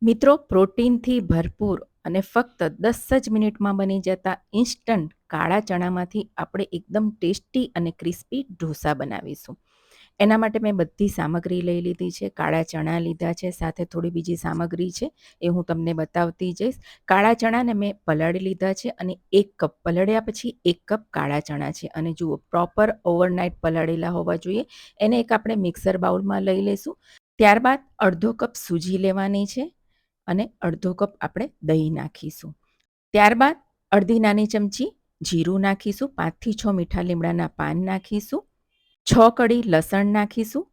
મિત્રો, પ્રોટીનથી ભરપૂર અને ફક્ત 10 જ મિનિટમાં બની જતા ઇન્સ્ટન્ટ કાળા ચણામાંથી આપણે એકદમ ટેસ્ટી અને ક્રિસ્પી ઢોસા બનાવીશું. એના માટે મેં બધી સામગ્રી લઈ લીધી છે. કાળા ચણા લીધા છે, સાથે થોડી બીજી સામગ્રી છે, એ હું તમને બતાવતી જઈશ. કાળા ચણાને મેં પલાળી લીધા છે અને 1 કપ પલળ્યા પછી 1 કપ કાળા ચણા છે અને જુઓ પ્રોપર ઓવરનાઈટ પલાળેલા હોવા જોઈએ. એને એક આપણે મિક્સર બાઉલમાં લઈ લઈશું. ત્યારબાદ અડધો કપ સૂજી લેવાની છે અને અડધો કપ આપણે દહીં નાખીશું. ત્યારબાદ અડધી નાની ચમચી જીરું નાખીશું, 5 થી 6 મીઠા લીમડાના પાન નાખીશું, 6 કળી લસણ નાખીશું,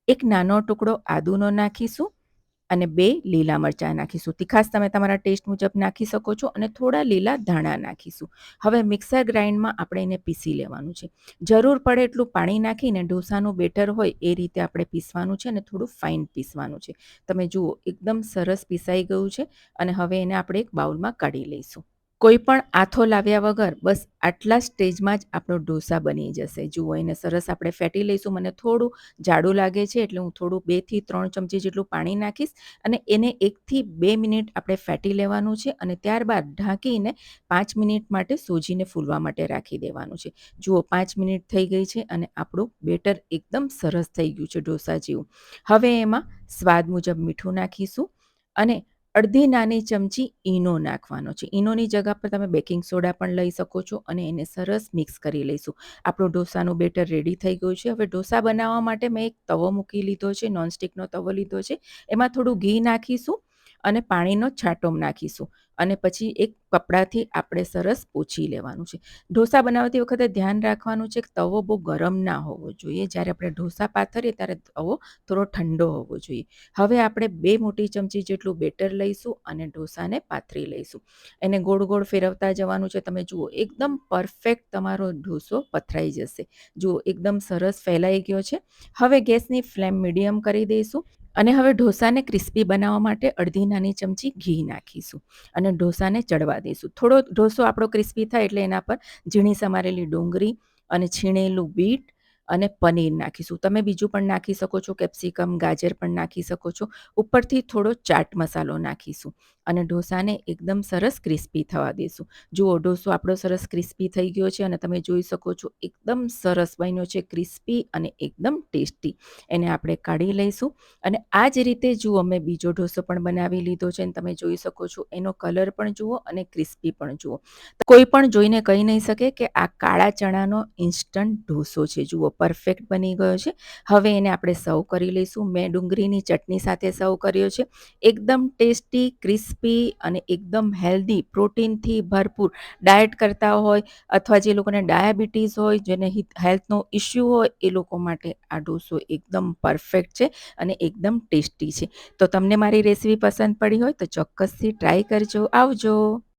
એક નાનો ટુકડો આદુનો નાખીશું અને 2 લીલા મરચાં નાખીશું. તીખાશ તમે તમારા ટેસ્ટ મુજબ નાખી શકો છો અને થોડા લીલા ધાણા નાખીશું. હવે મિક્સર ગ્રાઇન્ડમાં આપણે એને પીસી લેવાનું છે. જરૂર પડે એટલું પાણી નાખીને ઢોસાનું બેટર હોય એ રીતે આપણે પીસવાનું છે અને થોડું ફાઇન પીસવાનું છે. તમે જુઓ એકદમ સરસ પીસાઈ ગયું છે અને હવે એને આપણે એક બાઉલમાં કાઢી લઈશું. કોઈ પણ આથો લાવ્યા વગર બસ આટલા સ્ટેજમાં જ આપણો ઢોસા બની જશે. જુઓ એને સરસ આપણે ફેટી લઈશું. મને થોડું જાડું લાગે છે એટલે હું થોડું 2 થી 3 ચમચી જેટલું પાણી નાખીશ અને એને 1 થી 2 મિનિટ આપણે ફેટી લેવાનું છે અને ત્યારબાદ ઢાંકીને 5 મિનિટ માટે સોજીને ફૂલવા માટે રાખી દેવાનું છે. જુઓ 5 મિનિટ થઈ ગઈ છે અને આપણું બેટર એકદમ સરસ થઈ ગયું છે ઢોસા જેવું. હવે એમાં સ્વાદ મુજબ મીઠું નાખીશું અને અડધી નાની ચમચી ઈનો નાખવાનો છે. ઈનોની જગ્યા પર તમે બેકિંગ સોડા પણ લઈ શકો છો અને એને સરસ મિક્સ કરી લઈશું. આપણું ઢોસાનું બેટર રેડી થઈ ગયું છે. હવે ઢોસા બનાવવા માટે મેં એક તવો મૂકી લીધો છે, નોનસ્ટિકનો તવો લીધો છે. એમાં થોડું ઘી નાખીશું અને પાણીનો છાંટો નાખીશું અને પછી એક કપડાથી આપણે સરસ પોછી લેવાનું છે. ઢોસા બનાવતી વખતે ધ્યાન રાખવાનું છે કે તવો બહુ ગરમ ના હોવો જોઈએ. જ્યારે આપણે ઢોસા પાથરીએ ત્યારે તવો થોડો ઠંડો હોવો જોઈએ. હવે આપણે 2 મોટી ચમચી જેટલું બેટર લઈશું અને ઢોસાને પાથરી લઈશું. એને ગોળ ગોળ ફેરવતા જવાનું છે. તમે જુઓ એકદમ પરફેક્ટ તમારો ઢોસો પથરાઈ જશે. જુઓ એકદમ સરસ ફેલાઈ ગયો છે. હવે ગેસની ફ્લેમ મીડિયમ કરી દઈશું અને હવે ઢોસાને ક્રિસ્પી બનાવવા માટે અડધી નાની ચમચી ઘી નાખીશું અને ઢોસાને ચડવા દઈશું. થોડો ઢોસો આપણો ક્રિસ્પી થાય એટલે એના પર ઝીણી સમારેલી ડુંગળી અને છીણેલું બીટ અને પનીર નાખીશું. તમે બીજું પણ નાખી શકો છો, કેપ્સિકમ, ગાજર પણ નાખી શકો છો. ઉપરથી થોડો ચાટ મસાલો નાખીશું અને ઢોસાને એકદમ સરસ ક્રિસ્પી થવા દઈશું. જુઓ ઢોસો આપણો સરસ ક્રિસ્પી થઈ ગયો છે અને તમે જોઈ શકો છો એકદમ સરસ બન્યો છે, ક્રિસ્પી અને એકદમ ટેસ્ટી. એને આપણે કાઢી લઈશું અને આ જ રીતે જુઓ મેં બીજો ઢોસો પણ બનાવી લીધો છે અને તમે જોઈ શકો છો એનો કલર પણ જુઓ અને ક્રિસ્પી પણ જુઓ. કોઈ પણ જોઈને કહી નહીં શકે કે આ કાળા ચણાનો ઇન્સ્ટન્ટ ઢોસો છે. જુઓ પરફેક્ટ બની ગયો છે. હવે એને આપણે સર્વ કરી લઈશું. મેં ડુંગળીની ચટણી સાથે સર્વ કર્યો છે. એકદમ ટેસ્ટી, ક્રિસ્પી અને એકદમ હેલ્ધી, પ્રોટીનથી ભરપૂર. ડાયટ કરતા હોય અથવા જે લોકોને ડાયાબિટીસ હોય, જેને હેલ્થનો ઇશ્યુ હોય એ લોકો માટે આ ઢોસો એકદમ પરફેક્ટ છે અને એકદમ ટેસ્ટી છે. તો તમને મારી રેસીપી પસંદ પડી હોય તો ચોક્કસથી ટ્રાય કરજો. આવજો.